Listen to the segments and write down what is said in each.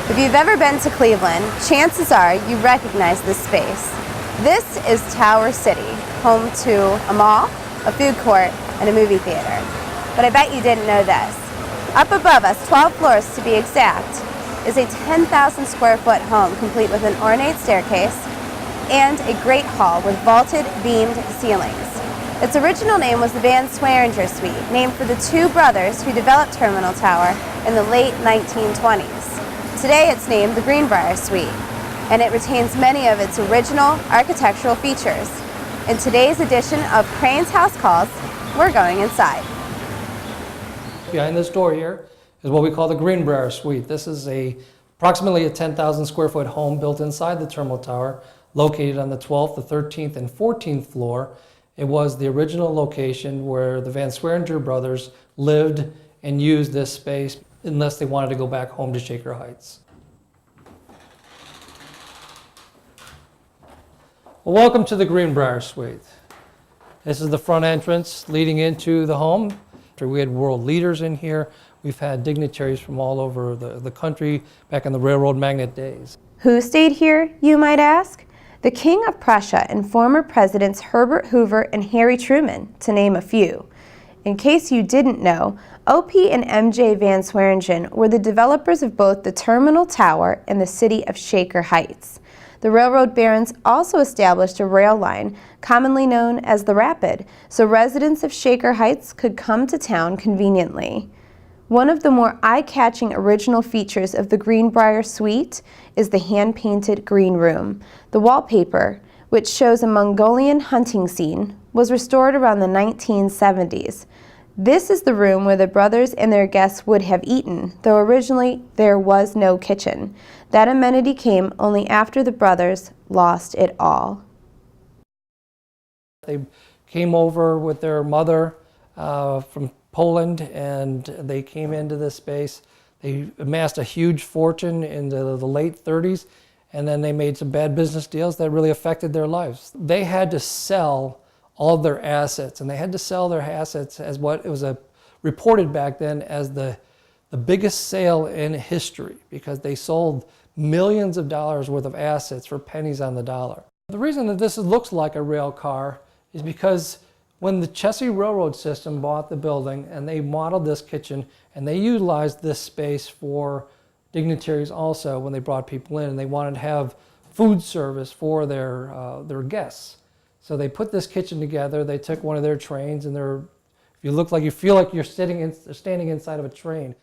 If you've ever been to Cleveland, chances are you recognize this space. This is Tower City, home to a mall, a food court, and a movie theater. But I bet you didn't know this. Up above us, 12 floors to be exact, is a 10,000 square foot home complete with an ornate staircase and a great hall with vaulted, beamed ceilings. Its original name was the Van Sweringer Suite, named for the two brothers who developed Terminal Tower in the late 1920s. Today it's named the Greenbrier Suite, and it retains many of its original architectural features. In today's edition of Crane's House Calls, we're going inside. Behind this door here is what we call the Greenbrier Suite. This is approximately a 10,000 square foot home built inside the Terminal Tower, located on the 12th, the 13th, and 14th floor. It was the original location where the Van Sweringer brothers lived and used this space unless they wanted to go back home to Shaker Heights. Well, welcome to the Greenbrier Suite. This is the front entrance leading into the home. We had world leaders in here. We've had dignitaries from all over the country back in the railroad magnate days. Who stayed here, you might ask? The King of Prussia and former Presidents Herbert Hoover and Harry Truman, to name a few. In case you didn't know, O.P. and M.J. Van Sweringen were the developers of both the Terminal Tower and the city of Shaker Heights. The railroad barons also established a rail line, commonly known as the Rapid, so residents of Shaker Heights could come to town conveniently. One of the more eye-catching original features of the Greenbrier Suite is the hand-painted green room. The wallpaper, which shows a Mongolian hunting scene, was restored around the 1970s. This is the room where the brothers and their guests would have eaten, though originally there was no kitchen. That amenity came only after the brothers lost it all. They came over with their mother from Poland, and they came into this space. They amassed a huge fortune in the late 30s, and then they made some bad business deals that really affected their lives. They had to sell all of their assets, and they had to sell their assets as what it was reported back then as the biggest sale in history, because they sold millions of dollars worth of assets for pennies on the dollar. The reason that this looks like a rail car is because when the Chessie Railroad System bought the building and they modeled this kitchen and they utilized this space for dignitaries also when they brought people in, and they wanted to have food service for their guests. So they put this kitchen together. They took one of their trains, and you feel like you're standing inside of a train.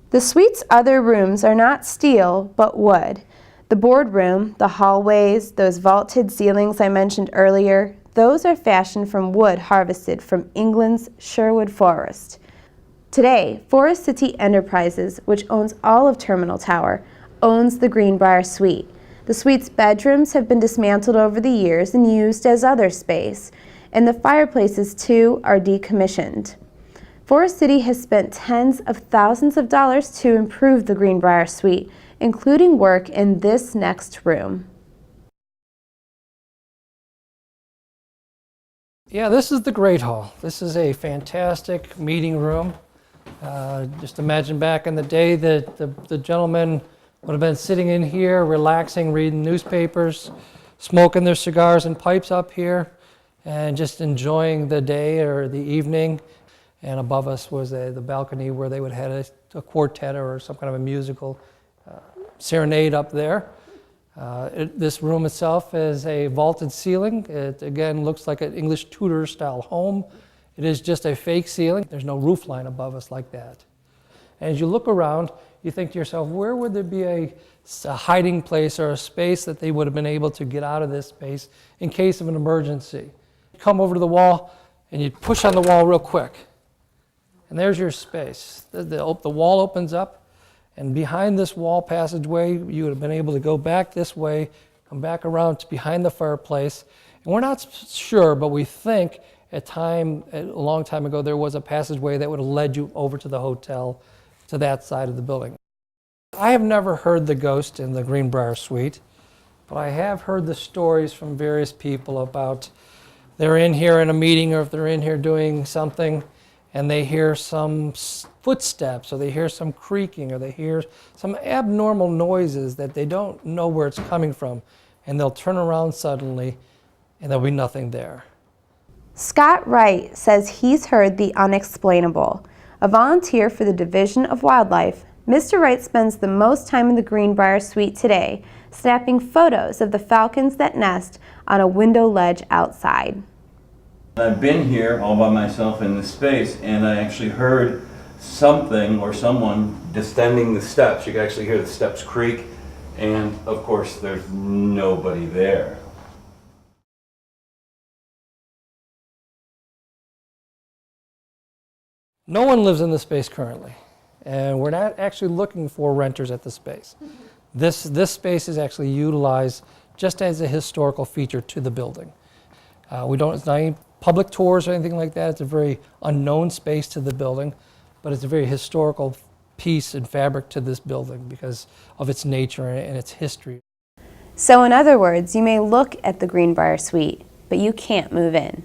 The suite's other rooms are not steel, but wood. The boardroom, the hallways, those vaulted ceilings I mentioned earlier, those are fashioned from wood harvested from England's Sherwood Forest. Today, Forest City Enterprises, which owns all of Terminal Tower, owns the Greenbrier Suite. The suite's bedrooms have been dismantled over the years and used as other space, and the fireplaces too are decommissioned. Forest City has spent tens of thousands of dollars to improve the Greenbrier Suite, including work in this next room. Yeah, this is the Great Hall. This is a fantastic meeting room. Just imagine back in the day that the gentlemen would have been sitting in here, relaxing, reading newspapers, smoking their cigars and pipes up here, and just enjoying the day or the evening. And above us was the balcony where they would have a quartet or some kind of a musical serenade up there. This room itself is a vaulted ceiling. It again looks like an English Tudor style home. It is just a fake ceiling. There's no roof line above us like that. And as you look around, you think to yourself, where would there be a hiding place or a space that they would have been able to get out of this space in case of an emergency? You come over to the wall and you push on the wall real quick. And there's your space. The wall opens up, and behind this wall passageway, you would have been able to go back this way, come back around to behind the fireplace. And we're not sure, but we think a long time ago, there was a passageway that would have led you over to the hotel to that side of the building. I have never heard the ghost in the Greenbrier Suite, but I have heard the stories from various people about they're in here in a meeting or if they're in here doing something and they hear some footsteps, or they hear some creaking, or they hear some abnormal noises that they don't know where it's coming from, and they'll turn around suddenly and there'll be nothing there. Scott Wright says he's heard the unexplainable. A volunteer for the Division of Wildlife, Mr. Wright spends the most time in the Greenbrier Suite today, snapping photos of the falcons that nest on a window ledge outside. I've been here all by myself in this space, and I actually heard something or someone descending the steps. You can actually hear the steps creak, and of course there's nobody there. No one lives in the space currently, and we're not actually looking for renters at the space. This space is actually utilized just as a historical feature to the building. It's not any public tours or anything like that. It's a very unknown space to the building, but it's a very historical piece and fabric to this building because of its nature and its history. So in other words, you may look at the Greenbrier Suite, but you can't move in.